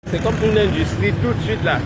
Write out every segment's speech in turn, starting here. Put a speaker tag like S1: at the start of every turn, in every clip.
S1: C'est comme une industrie tout de suite là.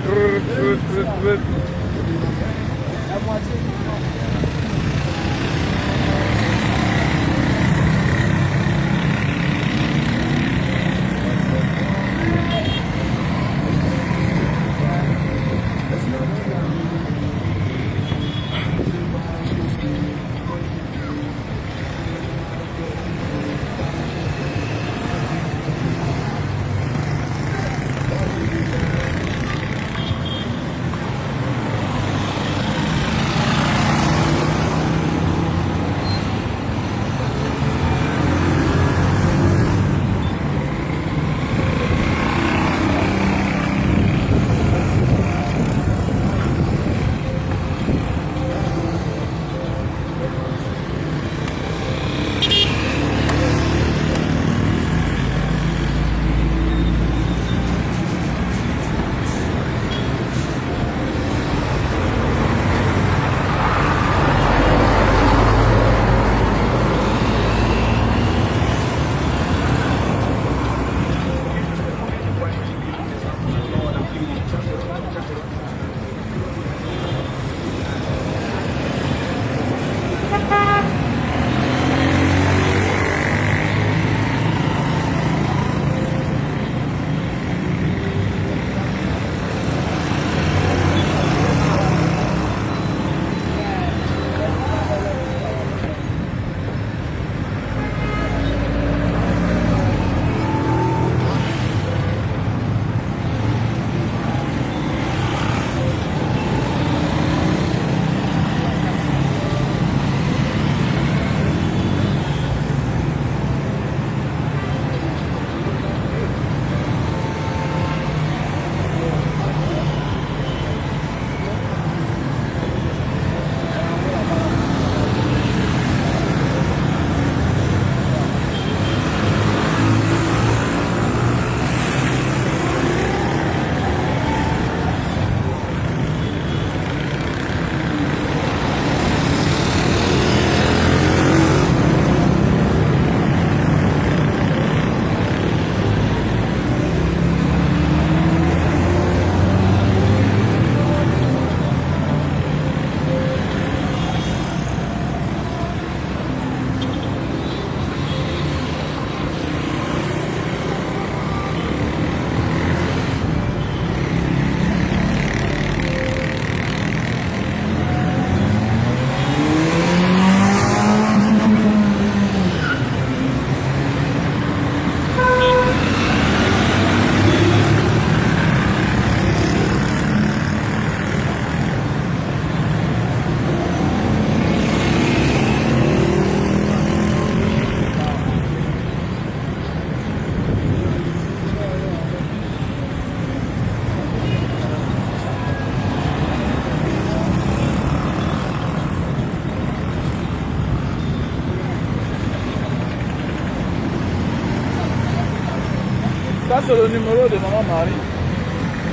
S2: Ça, c'est le numéro de maman Marie.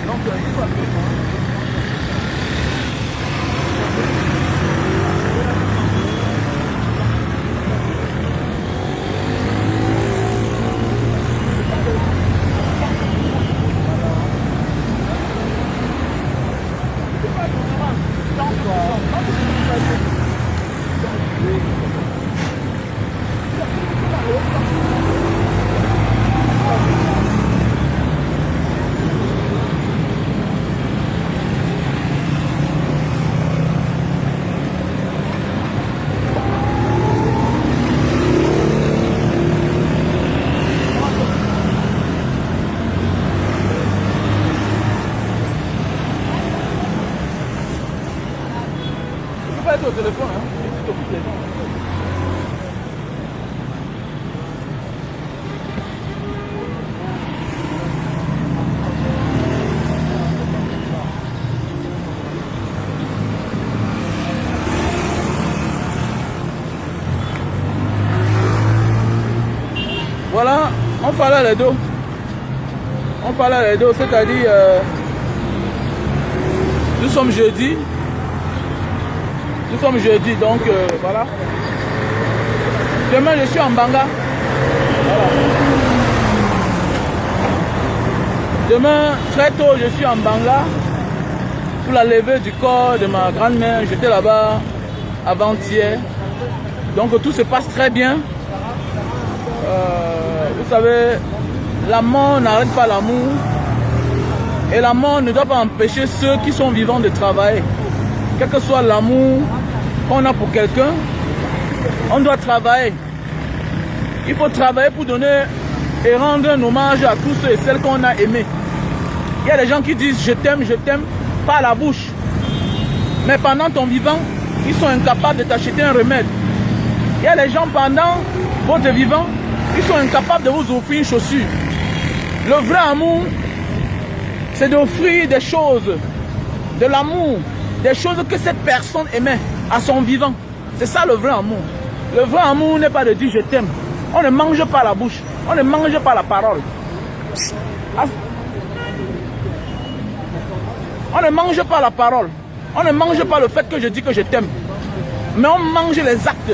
S2: Donc, il faut appeler moi. Au téléphone, hein? Voilà, on fallait les dos. On fallait les dos, c'est-à-dire nous sommes jeudi. Nous sommes jeudi, donc voilà. Demain, je suis en Banga. Voilà. Demain, très tôt, je suis en Banga pour la levée du corps de ma grand-mère. J'étais là-bas avant-hier. Donc tout se passe très bien. Vous savez, la mort n'arrête pas l'amour. Et la mort ne doit pas empêcher ceux qui sont vivants de travailler. Quel que soit l'amour qu'on a pour quelqu'un, on doit travailler. Il faut travailler pour donner et rendre un hommage à tous ceux et celles qu'on a aimés. Il y a des gens qui disent je t'aime, pas à la bouche. Mais pendant ton vivant, ils sont incapables de t'acheter un remède. Il y a des gens pendant votre vivant, ils sont incapables de vous offrir une chaussure. Le vrai amour, c'est d'offrir des choses, de l'amour, des choses que cette personne aimait à son vivant. C'est ça le vrai amour. Le vrai amour n'est pas de dire je t'aime. On ne mange pas la bouche, on ne mange pas la parole. On ne mange pas la parole. On ne mange pas le fait que je dis que je t'aime. Mais on mange les actes.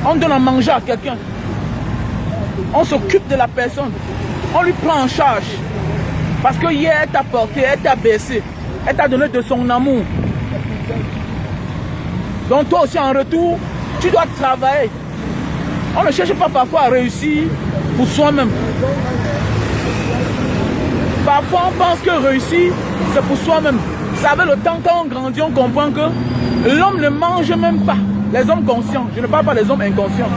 S2: On donne à manger à quelqu'un. On s'occupe de la personne. On lui prend en charge. Parce que hier, elle t'a porté, elle t'a baissé. Elle t'a donné de son amour. Donc toi aussi en retour, tu dois travailler. On ne cherche pas parfois à réussir pour soi-même. Parfois on pense que réussir, c'est pour soi-même. Vous savez, le temps quand on grandit, on comprend que l'homme ne mange même pas. Les hommes conscients, je ne parle pas des hommes inconscients.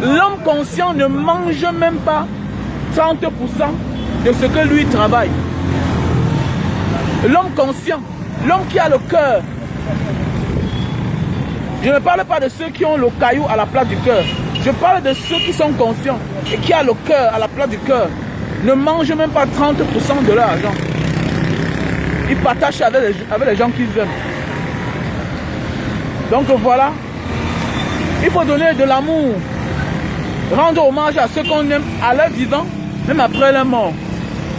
S2: L'homme conscient ne mange même pas 30% de ce que lui travaille. L'homme conscient, l'homme qui a le cœur. Je ne parle pas de ceux qui ont le caillou à la place du cœur. Je parle de ceux qui sont conscients et qui ont le cœur à la place du cœur. Ne mangent même pas 30% de leur argent. Ils partagent avec les gens qu'ils aiment. Donc voilà. Il faut donner de l'amour. Rendre hommage à ceux qu'on aime à leur vivant, même après leur mort.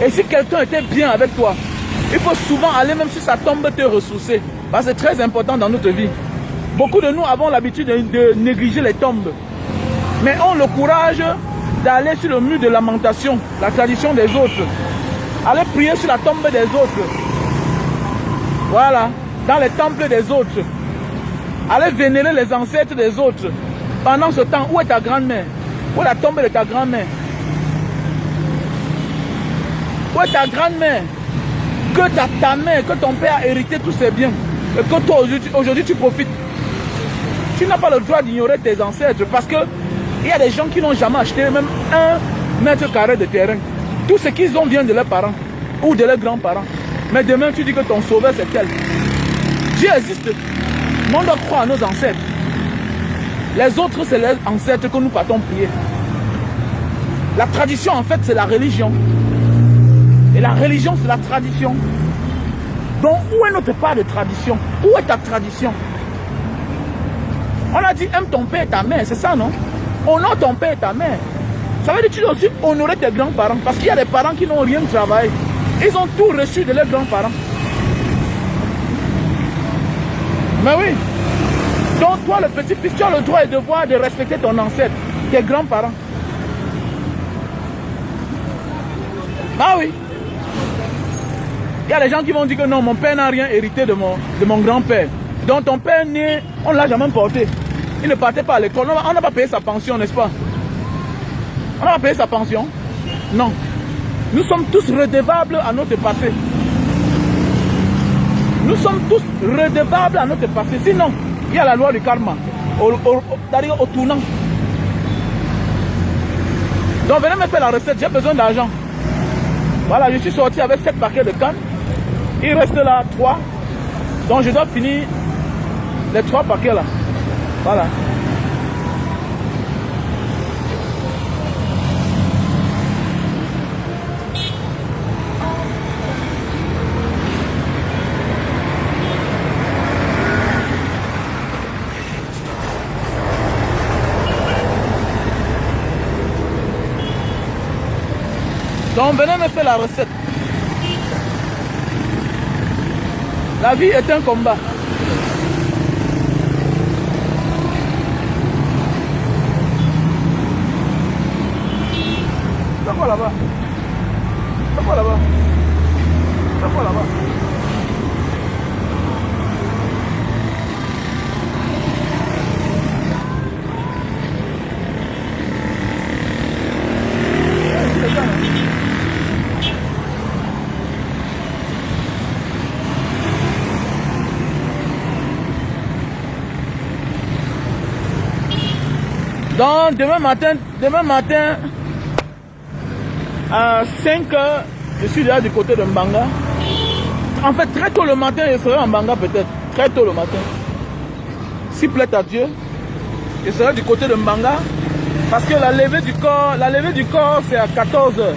S2: Et si quelqu'un était bien avec toi, il faut souvent aller même si ça tombe te ressourcer. Parce que c'est très important dans notre vie. Beaucoup de nous avons l'habitude de négliger les tombes. Mais ont le courage d'aller sur le mur de lamentation, la tradition des autres. Aller prier sur la tombe des autres. Voilà, dans les temples des autres. Aller vénérer les ancêtres des autres. Pendant ce temps, où est ta grand-mère? Où est la tombe de ta grand-mère? Où est ta grand-mère? Que ta mère, que ton père a hérité tous ses biens. Et que toi, aujourd'hui, tu profites. Tu n'as pas le droit d'ignorer tes ancêtres parce que il y a des gens qui n'ont jamais acheté même 1 mètre carré de terrain. Tout ce qu'ils ont vient de leurs parents ou de leurs grands-parents. Mais demain, tu dis que ton sauveur, c'est tel. Dieu existe. Mais on doit croire à nos ancêtres. Les autres, c'est les ancêtres que nous partons prier. La tradition, en fait, c'est la religion. Et la religion, c'est la tradition. Donc, où est notre part de tradition? Où est ta tradition? On a dit, aime ton père et ta mère, c'est ça, non? Honore ton père et ta mère. Ça veut dire que tu dois aussi honorer tes grands-parents. Parce qu'il y a des parents qui n'ont rien travaillé. Ils ont tout reçu de leurs grands-parents. Mais oui. Donc toi, le petit-fils, tu as le droit et le devoir de respecter ton ancêtre, tes grands-parents. Ah oui. Il y a des gens qui vont dire que non, mon père n'a rien hérité de mon grand-père. Donc ton père né, on ne l'a jamais porté. Il ne partait pas à l'école. On n'a pas payé sa pension, n'est-ce pas? On n'a pas payé sa pension? Non. Nous sommes tous redevables à notre passé. Nous sommes tous redevables à notre passé. Sinon, il y a la loi du karma. C'est-à-dire au tournant. Donc venez me faire la recette, j'ai besoin d'argent. Voilà, je suis sorti avec 7 paquets de cannes. Il reste là 3. Donc je dois finir les 3 paquets là. Voilà. Donc venez me faire la recette. La vie est un combat. C'est quoi là-bas? C'est quoi là-bas? Donc demain matin, à 5 heures, je suis là du côté de Mbanga. En fait, très tôt le matin, je serai en Mbanga peut-être. Très tôt le matin. S'il plaît à Dieu, je serai du côté de Mbanga. Parce que la levée du corps, c'est à 14 heures.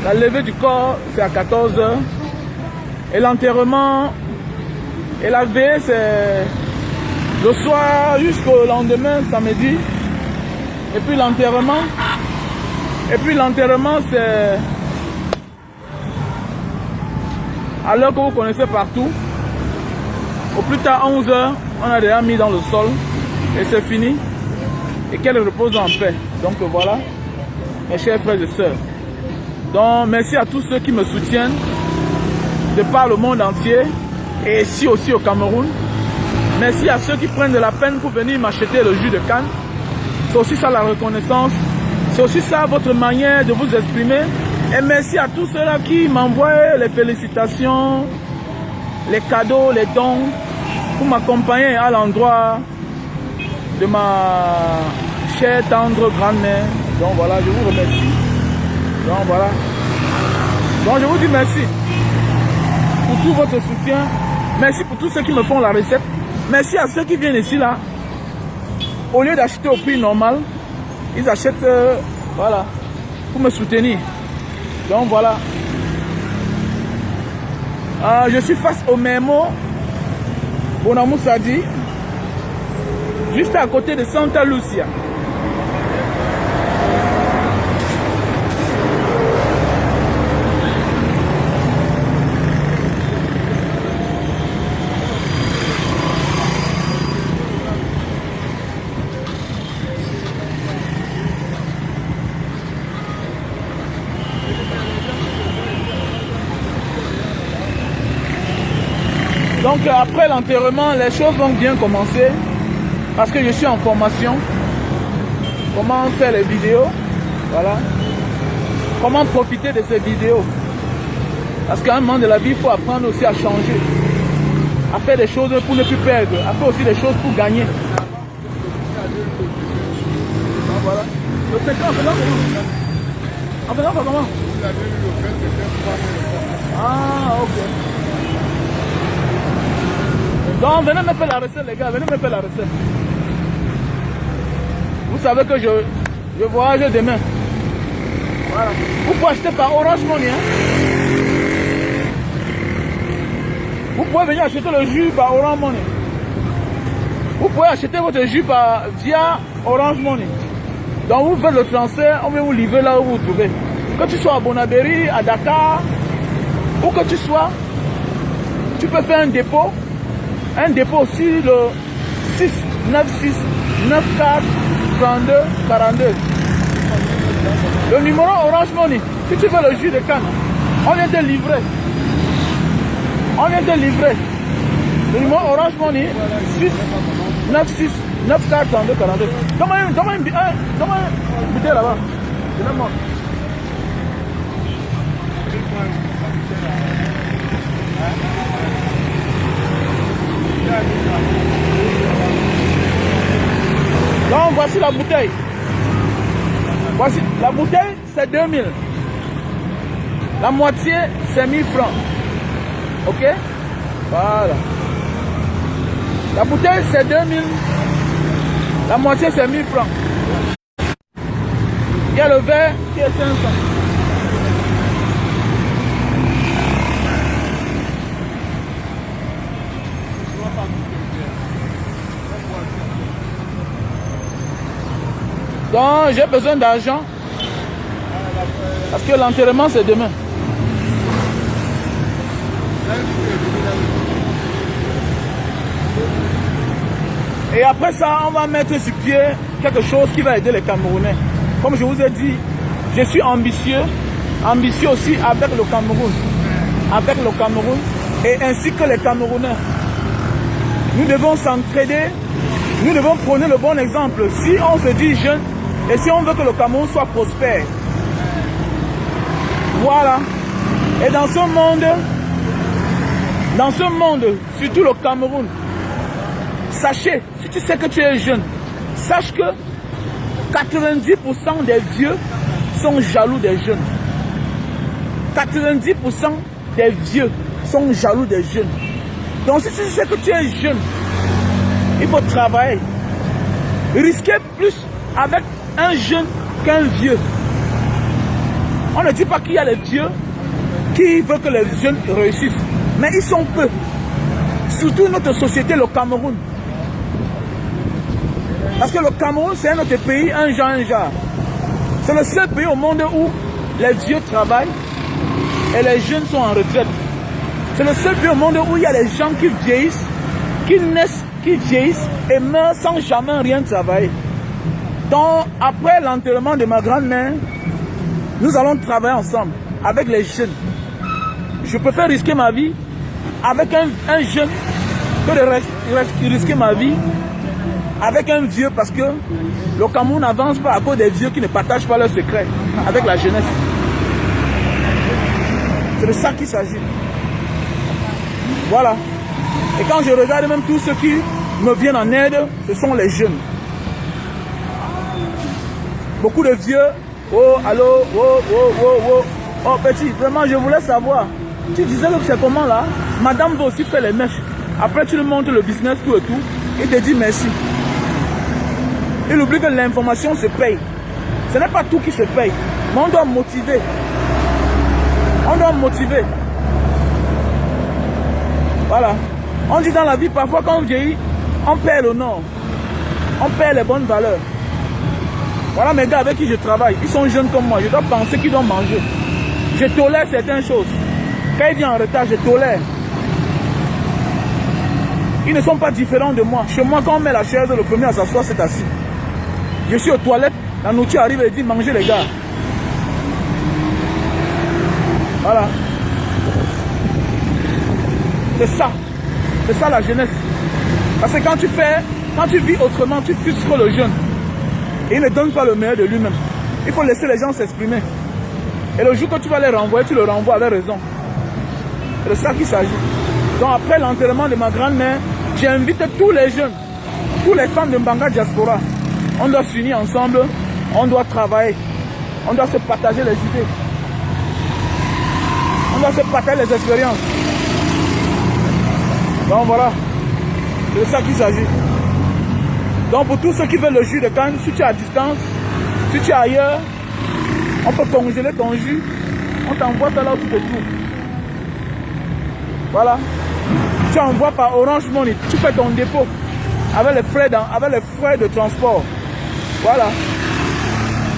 S2: La levée du corps, c'est à 14 heures. Et l'enterrement et la veille, c'est le soir jusqu'au lendemain, samedi. Et puis l'enterrement. C'est à l'heure que vous connaissez partout. Au plus tard, 11 heures, on a déjà mis dans le sol. Et c'est fini. Et qu'elle repose en paix. Donc voilà, mes chers frères et sœurs. Donc merci à tous ceux qui me soutiennent de par le monde entier et ici aussi au Cameroun. Merci à ceux qui prennent de la peine pour venir m'acheter le jus de canne. C'est aussi ça la reconnaissance. C'est aussi ça votre manière de vous exprimer. Et merci à tous ceux-là qui m'envoient les félicitations, les cadeaux, les dons pour m'accompagner à l'endroit de ma chère tendre grand-mère. Donc voilà, je vous remercie. Donc voilà. Donc je vous dis merci pour tout votre soutien. Merci pour tous ceux qui me font la recette. Merci à ceux qui viennent ici là. Au lieu d'acheter au prix normal, ils achètent voilà, pour me soutenir. Donc voilà. Je suis face au Memo Bonamou Sadi, juste à côté de Santa Lucia. Donc après l'enterrement, les choses vont bien commencer parce que je suis en formation. Comment faire les vidéos, voilà. Comment profiter de ces vidéos. Parce qu'à un moment de la vie, il faut apprendre aussi à changer, à faire des choses pour ne plus perdre, à faire aussi des choses pour gagner. Donc voilà. Le pétrole, en faisant comment? Ah, ok. Donc venez me faire la recette les gars, venez me faire la recette. Vous savez que je voyage demain. Voilà. Vous pouvez acheter par Orange Money. Hein? Vous pouvez venir acheter le jus par Orange Money. Vous pouvez acheter votre jus via Orange Money. Donc vous faites le transfert, on va vous livrer là où vous vous trouvez. Que tu sois à Bonabéry, à Dakar, où que tu sois, tu peux faire un dépôt. Un dépôt aussi le 696 94 32 42. Le numéro Orange Money. Si tu veux le jus de canne, on vient te livrer. On vient te livrer. Le numéro Orange Money 696 94 32 42. Donne-moi une bouteille là-bas. Donne-moi. Donc voici la bouteille. Voici la bouteille, c'est 2000. La moitié, c'est 1000 francs. Ok? Voilà. La bouteille, c'est 2000. La moitié, c'est 1000 francs. Il y a le verre qui est 500. Donc j'ai besoin d'argent parce que l'enterrement c'est demain. Et après ça, on va mettre sur pied quelque chose qui va aider les Camerounais. Comme je vous ai dit, je suis ambitieux aussi avec le Cameroun. Avec le Cameroun et ainsi que les Camerounais. Nous devons s'entraider, nous devons prôner le bon exemple. Si on se dit jeune, et si on veut que le Cameroun soit prospère, voilà. Et dans ce monde, surtout le Cameroun, sachez, si tu sais que tu es jeune, sache que 90% des vieux sont jaloux des jeunes. 90% des vieux sont jaloux des jeunes. Donc si tu sais que tu es jeune, il faut travailler. Risquer plus avec un jeune qu'un vieux. On ne dit pas qu'il y a les vieux qui veulent que les jeunes réussissent. Mais ils sont peu. Surtout notre société, le Cameroun. Parce que le Cameroun, c'est un autre pays, un genre. C'est le seul pays au monde où les vieux travaillent et les jeunes sont en retraite. C'est le seul pays au monde où il y a des gens qui vieillissent, qui naissent, qui vieillissent et meurent sans jamais rien travailler. Donc, après l'enterrement de ma grand-mère, nous allons travailler ensemble avec les jeunes. Je préfère risquer ma vie avec un jeune que de risquer ma vie avec un vieux, parce que le Cameroun n'avance pas à cause des vieux qui ne partagent pas leurs secrets avec la jeunesse. C'est de ça qu'il s'agit. Voilà. Et quand je regarde même tous ceux qui me viennent en aide, ce sont les jeunes. Beaucoup de vieux. Oh, allô, oh, petit, vraiment, je voulais savoir. Tu disais que c'est comment là? Madame veut aussi faire les mèches. Après, tu lui montres le business, tout et tout. Il te dit merci. Il oublie que l'information se paye. Ce n'est pas tout qui se paye. Mais on doit motiver. On doit motiver. Voilà. On dit dans la vie, parfois quand on vieillit, on perd le nom. On perd les bonnes valeurs. Voilà mes gars avec qui je travaille. Ils sont jeunes comme moi. Je dois penser qu'ils doivent manger. Je tolère certaines choses. Quand ils viennent en retard, je tolère. Ils ne sont pas différents de moi. Chez moi, quand on met la chaise, le premier à s'asseoir, c'est assis. Je suis aux toilettes, la nourriture arrive et dit mangez les gars. Voilà. C'est ça. C'est ça la jeunesse. Parce que quand tu vis autrement, tu frustres le jeune. Et il ne donne pas le meilleur de lui-même. Il faut laisser les gens s'exprimer. Et le jour que tu vas les renvoyer, tu le renvoies avec raison. C'est de ça qu'il s'agit. Donc après l'enterrement de ma grand-mère, j'ai invité tous les jeunes, tous les femmes de Mbanga Diaspora. On doit s'unir ensemble, on doit travailler, on doit se partager les idées. On doit se partager les expériences. Donc voilà, c'est de ça qu'il s'agit. Donc pour tous ceux qui veulent le jus de canne, si tu es à distance, si tu es ailleurs, on peut congeler ton jus, on t'envoie ça là où tu te trouves. Voilà. Tu envoies par Orange Money, tu fais ton dépôt avec les frais de transport. Voilà.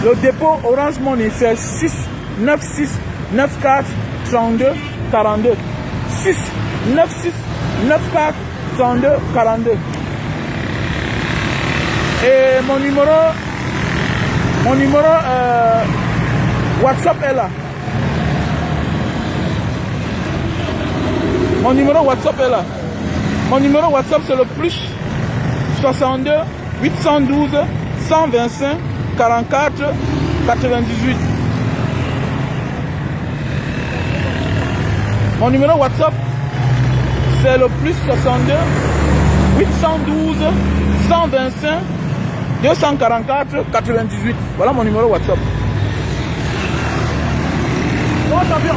S2: Le dépôt Orange Money, c'est 6 96 94 32 42. 6 96 94 32 42. Et mon numéro WhatsApp est là. Mon numéro WhatsApp est là. Mon numéro WhatsApp c'est le plus 62 812 125 44 98. Mon numéro WhatsApp c'est le plus 62 812 125 244 98. Voilà mon numéro WhatsApp. Bon, t'as bien.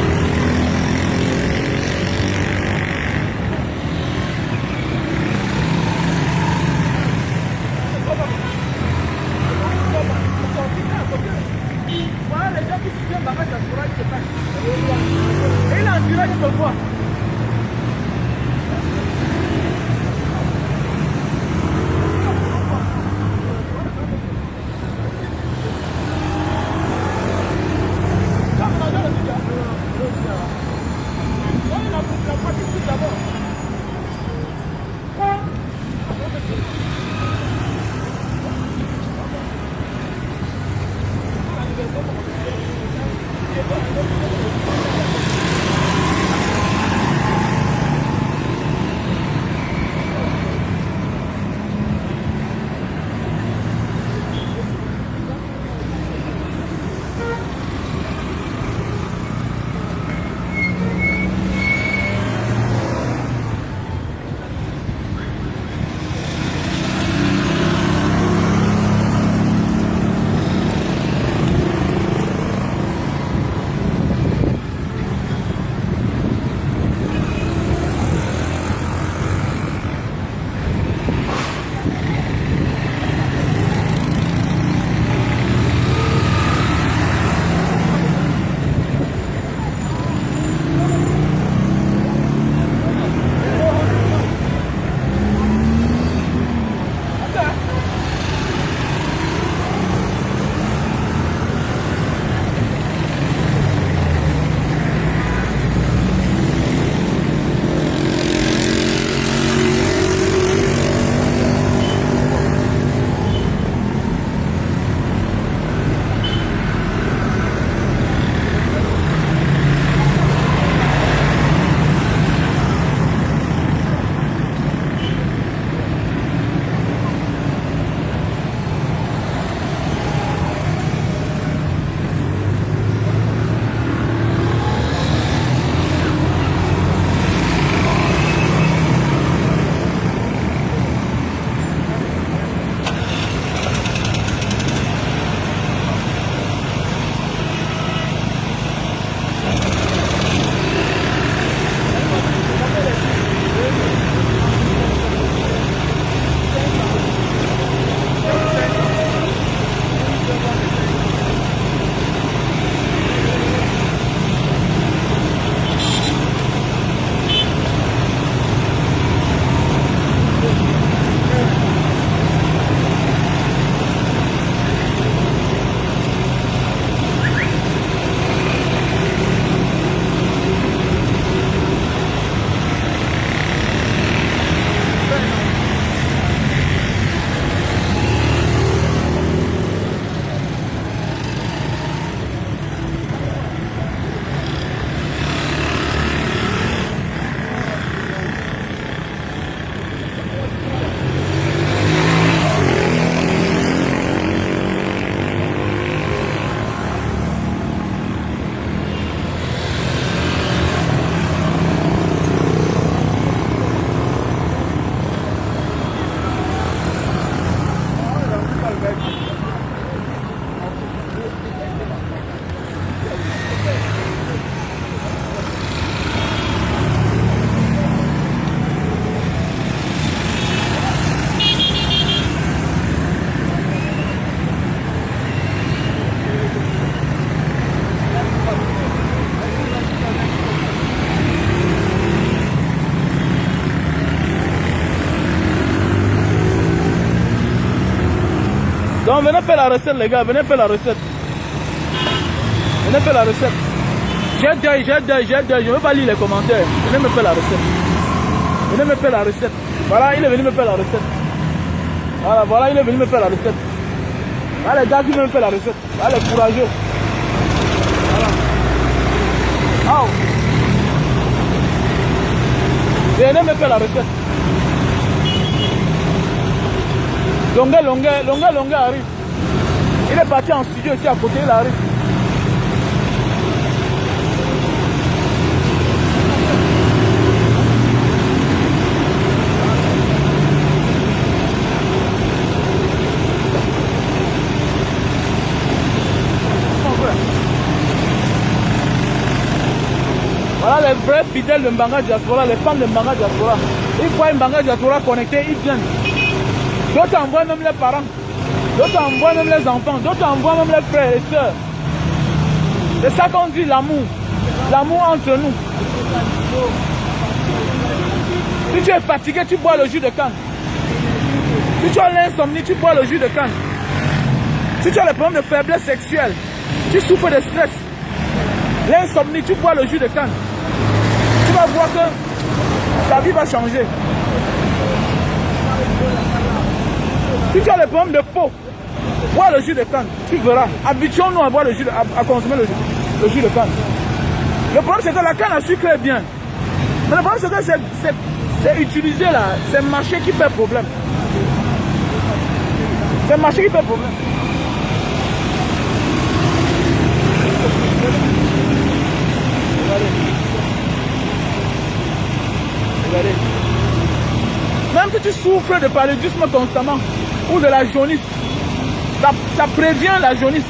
S2: Voilà les gens qui soutiennent Mbanga Diaspora, ils se cachent. Et il a un direct de quoi? Non, venez faire la recette, les gars. Venez faire la recette. Venez faire la recette. J'ai deuil. Je ne veux pas lire les commentaires. Venez me faire la recette. Venez me faire la recette. Voilà, il est venu me faire la recette. Voilà, il est venu me faire la recette. Voilà les gars qui veulent me faire la recette. Voilà les courageux. Voilà. Oh. Venez me faire la recette. Longuet arrive. Il est parti en studio ici à côté, il arrive. Voilà les vrais fidèles de Mbanga Diaspora, les fans de Mbanga Diaspora. Ils voient Mbanga Diaspora connecté, ils viennent. D'autres envoient même les parents, d'autres envoient même les enfants, d'autres envoient même les frères et sœurs. C'est ça qu'on dit l'amour. L'amour entre nous. Si tu es fatigué, tu bois le jus de canne. Si tu as l'insomnie, tu bois le jus de canne. Si tu as le problème de faiblesse sexuelle, tu souffres de stress, l'insomnie, tu bois le jus de canne. Tu vas voir que ta vie va changer. Si tu as le problème de peau, bois le jus de canne, tu verras. Habituons-nous à boire le jus à consommer le jus de canne. Le problème c'est que la canne à sucre est bien. Mais le problème c'est que c'est utilisé là, c'est le marché qui fait problème. C'est le marché qui fait problème. Regardez. Même si tu souffres de paludisme constamment ou de la jaunisse, ça prévient la jaunisse.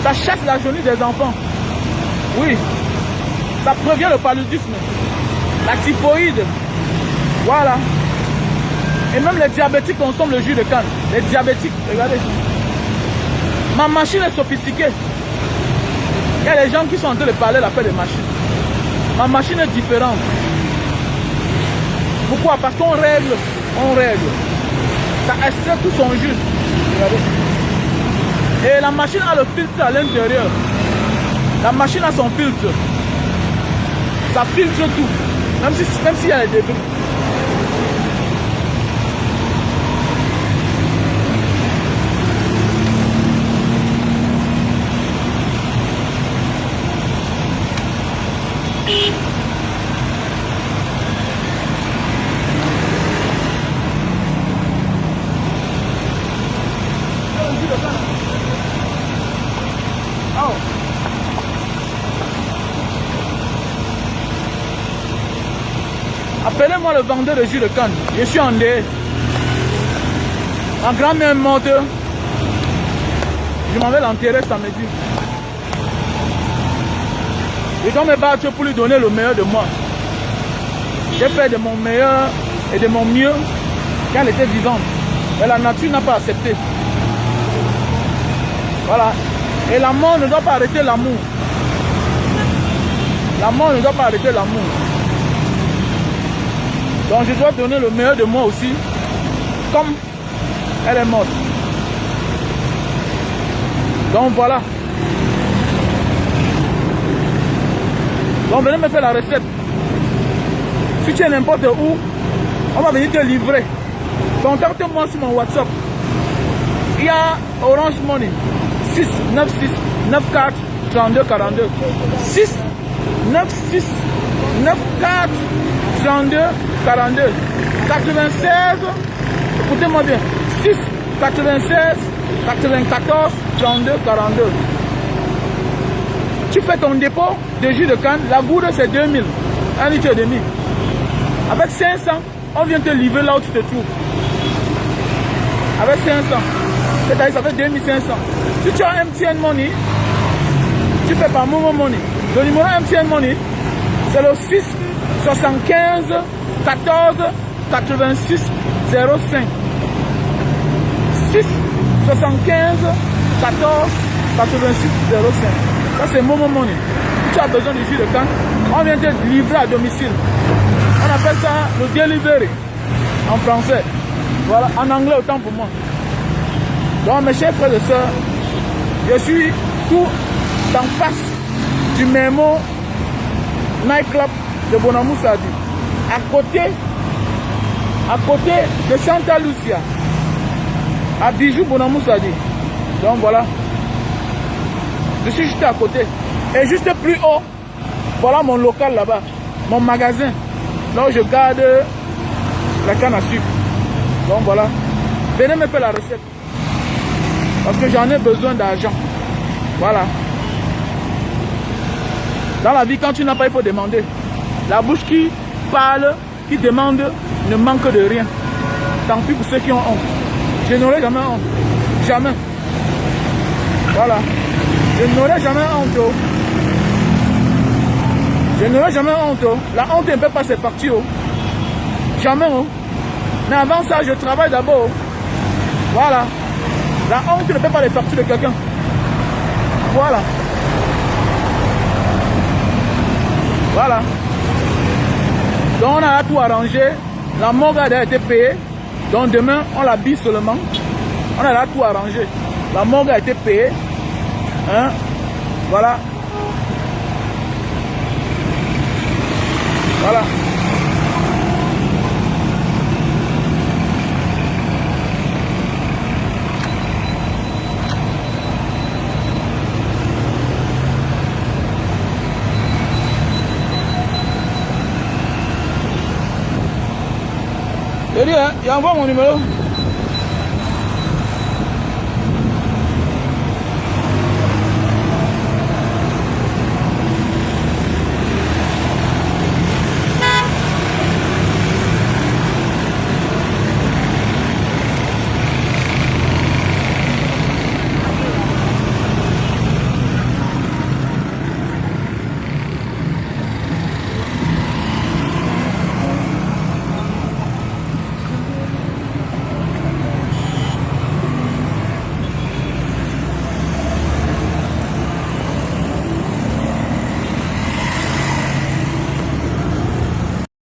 S2: Ça chasse la jaunisse des enfants. Oui. Ça prévient le paludisme. La typhoïde. Voilà. Et même les diabétiques consomment le jus de canne. Les diabétiques, regardez. Ma machine est sophistiquée. Il y a des gens qui sont en train de parler la paix des machines. Ma machine est différente. Pourquoi? Parce qu'on règle. Ça extrait tout son jus. Regardez. Et la machine a le filtre à l'intérieur. La machine a son filtre. Ça filtre tout. Même s'il y a des débris. Appelez-moi le vendeur de jus de canne. Je suis en dé. Ma grand-mère est morte. Je m'en vais l'enterrer samedi. Je dois me battre pour lui donner le meilleur de moi. J'ai fait de mon meilleur et de mon mieux quand elle était vivante. Mais la nature n'a pas accepté. Voilà. Et la mort ne doit pas arrêter l'amour. La mort ne doit pas arrêter l'amour. Donc je dois donner le meilleur de moi aussi, comme elle est morte. Donc voilà. Donc venez me faire la recette. Si tu es n'importe où, on va venir te livrer. Contacte-moi sur mon WhatsApp. Il y a Orange Money 6 96 94 32 42 6 96 94 32 42 96. Écoutez-moi bien. 6 96 94 32 42. Tu fais ton dépôt de jus de canne. La gourde c'est 2000, 1,5 litre. Avec 500, on vient te livrer là où tu te trouves. Avec 500, c'est-à-dire ça fait 2500. Si tu as MTN Money, tu fais par Momo Money. Le numéro MTN Money, c'est le 6 75 14 86 05. 6 75 14 86 05. Ça c'est Momo Money. Si tu as besoin de jus de canne, on vient te livrer à domicile. On appelle ça le delivery en français. Voilà, en anglais autant pour moi. Donc mes chers frères et sœurs, je suis tout en face du Memo Nightclub de Bonamoussadi, à côté de Santa Lucia, à Bijou Bonamoussadi. Donc voilà, je suis juste à côté. Et juste plus haut, voilà mon local là-bas, mon magasin, là où je garde la canne à sucre. Donc voilà, venez me faire la recette, parce que j'en ai besoin d'argent. Voilà. Dans la vie, quand tu n'as pas, il faut demander. La bouche qui parle, qui demande, ne manque de rien. Tant pis pour ceux qui ont honte. Je n'aurai jamais honte. Jamais. Voilà. Je n'aurai jamais honte. Oh. Je n'aurai jamais honte. Oh. La honte ne peut pas se partir. Oh. Jamais. Oh. Mais avant ça, je travaille d'abord. Voilà. La honte ne peut pas les partir de quelqu'un. Voilà. Voilà. Donc on a tout arrangé. La morgue a été payée. Donc demain, on l'habille seulement. On a tout arrangé. La morgue a été payée. Hein? Voilà. Voilà. Je dis, hein, il envoie mon numéro.